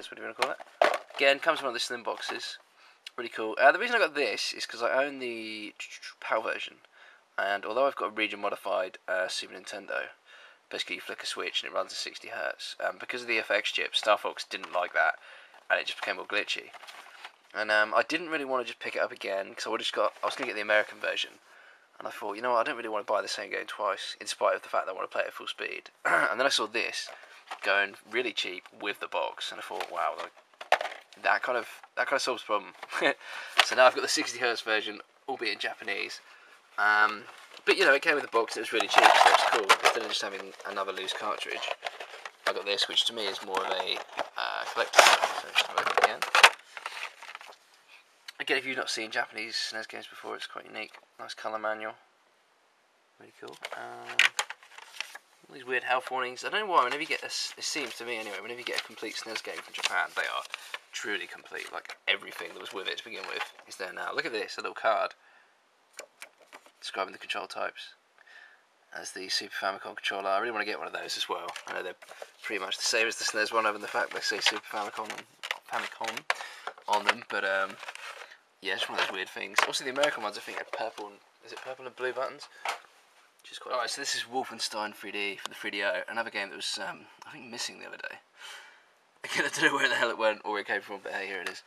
SNES, what do you want to call it? Again, comes in one of the slim boxes. Really cool. The reason I got this is because I own the PAL version, and although I've got a region-modified Super Nintendo, basically you flick a switch and it runs at 60 Hz. Because of the FX chip, Star Fox didn't like that, and it just became all glitchy. And I didn't really want to just pick it up again, because I was going to get the American version. And I thought, you know what, I don't really want to buy the same game twice, in spite of the fact that I want to play it at full speed. And then I saw this going really cheap with the box, and I thought, wow, like, that kind of solves the problem. So now I've got the 60 Hz version, albeit in Japanese. But you know, it came with the box. It was really cheap, so it's cool. Instead of just having another loose cartridge, I got this, which to me is more of a collector's item. So just open it again. Again, if you've not seen Japanese SNES games before, it's quite unique. Nice colour manual. Really cool. All these weird health warnings. I don't know why, whenever you get this, it seems to me anyway, whenever you get a complete SNES game from Japan, they are truly complete. Like, everything that was with it to begin with is there now. Look at this, a little card describing the control types. As the Super Famicom controller. I really want to get one of those as well. I know they're pretty much the same as the SNES one, other than the fact they say Super Famicom on them, but yeah, it's one of those weird things. Also, the American ones, I think, had purple and... Is it purple and blue buttons? Which is quite... Alright, so this is Wolfenstein 3D for the 3DO. Another game that was, I think, missing the other day. Again, I don't know where the hell it went or where it came from, but hey, here it is.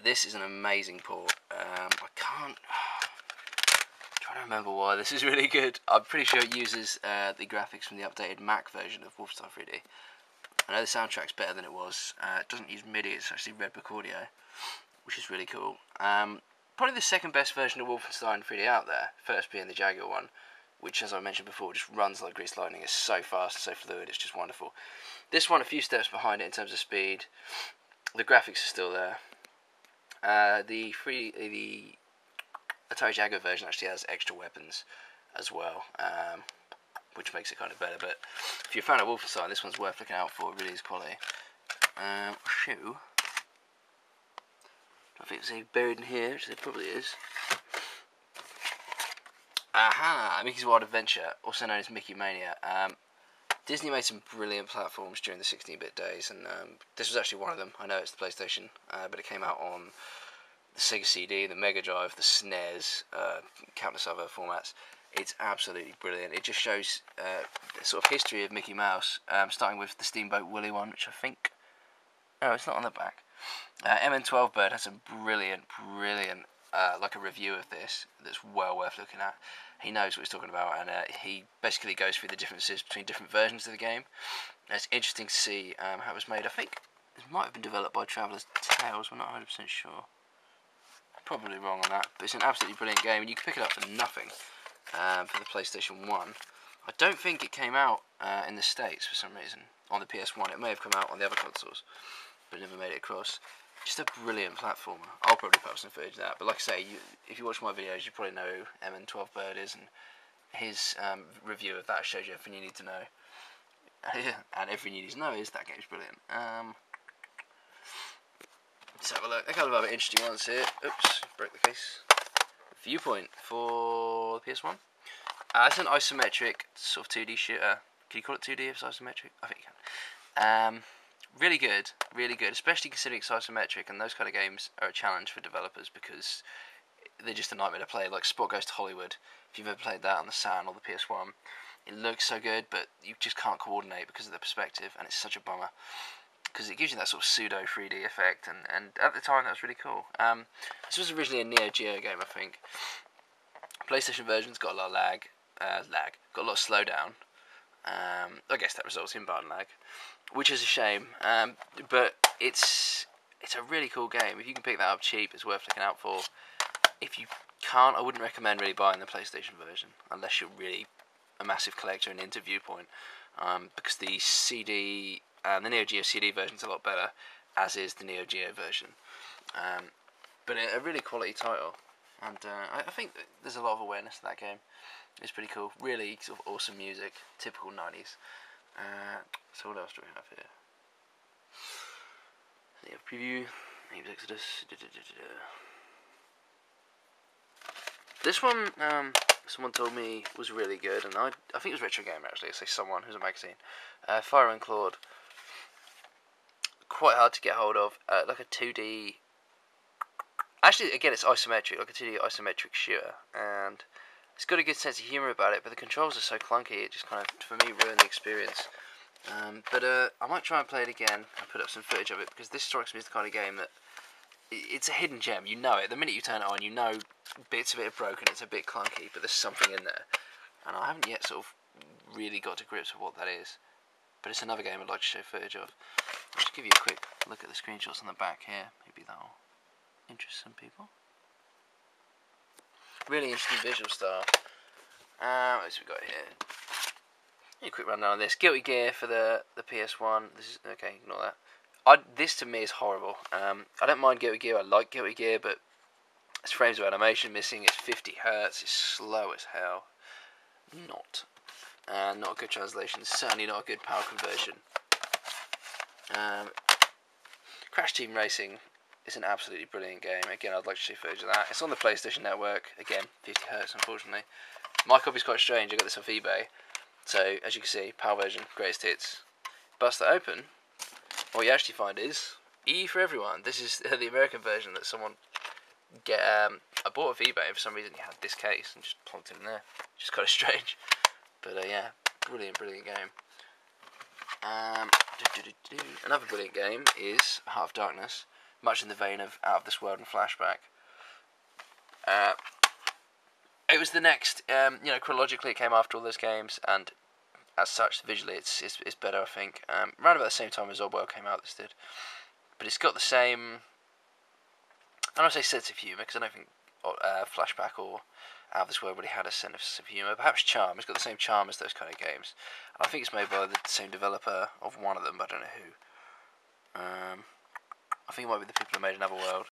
This is an amazing port. I can't... I'm trying to remember why this is really good. I'm pretty sure it uses the graphics from the updated Mac version of Wolfenstein 3D. I know the soundtrack's better than it was. It doesn't use MIDI, it's actually Red Book Audio, which is really cool. Probably the second best version of Wolfenstein 3D out there, first being the Jaguar one, which, as I mentioned before, just runs like greased lightning. It's so fast and so fluid, it's just wonderful. This one, a few steps behind it in terms of speed. The graphics are still there. The Atari Jaguar version actually has extra weapons as well, which makes it kind of better. But if you're a fan of Wolfenstein, this one's worth looking out for. It really is quality. Shoe. I think it's buried in here, which it probably is. Aha! Mickey's Wild Adventure, also known as Mickey Mania. Disney made some brilliant platforms during the 16-bit days, and this was actually one of them. I know it's the PlayStation, but it came out on the Sega CD, the Mega Drive, the SNES, countless other formats. It's absolutely brilliant. It just shows the sort of history of Mickey Mouse, starting with the Steamboat Willie one, which I think... No, it's not on the back. MN12 Bird has a brilliant, like a review of this that's well worth looking at. He knows what he's talking about, and he basically goes through the differences between different versions of the game. And it's interesting to see how it was made. I think it might have been developed by Traveller's Tales, we're not 100% sure. Probably wrong on that, but it's an absolutely brilliant game, and you can pick it up for nothing for the PlayStation 1. I don't think it came out in the States for some reason, on the PS1. It may have come out on the other consoles, but never made it across. Just a brilliant platformer. I'll probably post some footage of that, but like I say, if you watch my videos, you probably know who MN12 Bird is, and his review of that shows you everything you need to know. And everything you need to know is that game's brilliant. Let's have a look. A couple of other interesting ones here. Oops, broke the case. Viewpoint for the PS1. It's an isometric sort of 2D shooter. Can you call it 2D if it's isometric? I think you can. Really good, especially considering it's isometric, and those kind of games are a challenge for developers because they're just a nightmare to play. Like Spot Goes to Hollywood, if you've ever played that on the Saturn or the PS1, it looks so good, but you just can't coordinate because of the perspective, and it's such a bummer because it gives you that sort of pseudo 3D effect, and at the time that was really cool. This was originally a Neo Geo game, I think. PlayStation version's got a lot of got a lot of slowdown. I guess that results in button lag, which is a shame, but it's a really cool game. If you can pick that up cheap, it's worth looking out for. If you can't, I wouldn't recommend really buying the PlayStation version, unless you're really a massive collector and into Viewpoint, because the CD, the Neo Geo CD version is a lot better, as is the Neo Geo version. But a really quality title, and I think there's a lot of awareness to that game. It's pretty cool. Really sort of awesome music, typical 90s. So what else do we have here? We have preview, Ames Exodus. This one, someone told me was really good, and I think it was Retro Gamer actually. I say someone who's a magazine. Fire and Claude. quite hard to get hold of. Like a 2D. Actually, again, it's isometric, like a 2D isometric shooter, and it's got a good sense of humour about it. But the controls are so clunky, it just kind of, for me, ruined the experience. But I might try and play it again and put up some footage of it, because this strikes me as the kind of game that it's a hidden gem. You know it. The minute you turn it on, you know bits of it are broken. It's a bit clunky, but there's something in there, and I haven't yet sort of really got to grips with what that is. But it's another game I'd like to show footage of. I'll just give you a quick look at the screenshots on the back here. Maybe that'll interest some people. Really interesting visual style. What else we got here? A quick rundown on this. Guilty Gear for the PS1. This is okay. Ignore that. This to me is horrible. I don't mind Guilty Gear. I like Guilty Gear, but it's frames of animation missing. It's 50 Hz. It's slow as hell. Not a good translation. Certainly not a good power conversion. Crash Team Racing is an absolutely brilliant game. Again, I'd like to see footage of that. It's on the PlayStation Network. Again, 50 Hz, unfortunately. My copy's quite strange. I got this off eBay. So, as you can see, PAL version, greatest hits. Bust that open. What you actually find is E for Everyone. This is the American version that someone I bought off eBay, and for some reason he had this case and just plonked it in there. Just kind of strange. But yeah, brilliant game. Another brilliant game is Heart of Darkness, much in the vein of Out of This World and Flashback. It was the next, chronologically it came after all those games, and as such, visually it's better, I think. Around about the same time as Oddworld came out, this did. But it's got the same, I don't say sense of humour, because I don't think Flashback or Out of This World really had a sense of humour. Perhaps charm. It's got the same charm as those kind of games. And I think it's made by the same developer of one of them, but I don't know who. I think it might be the people who made Another World.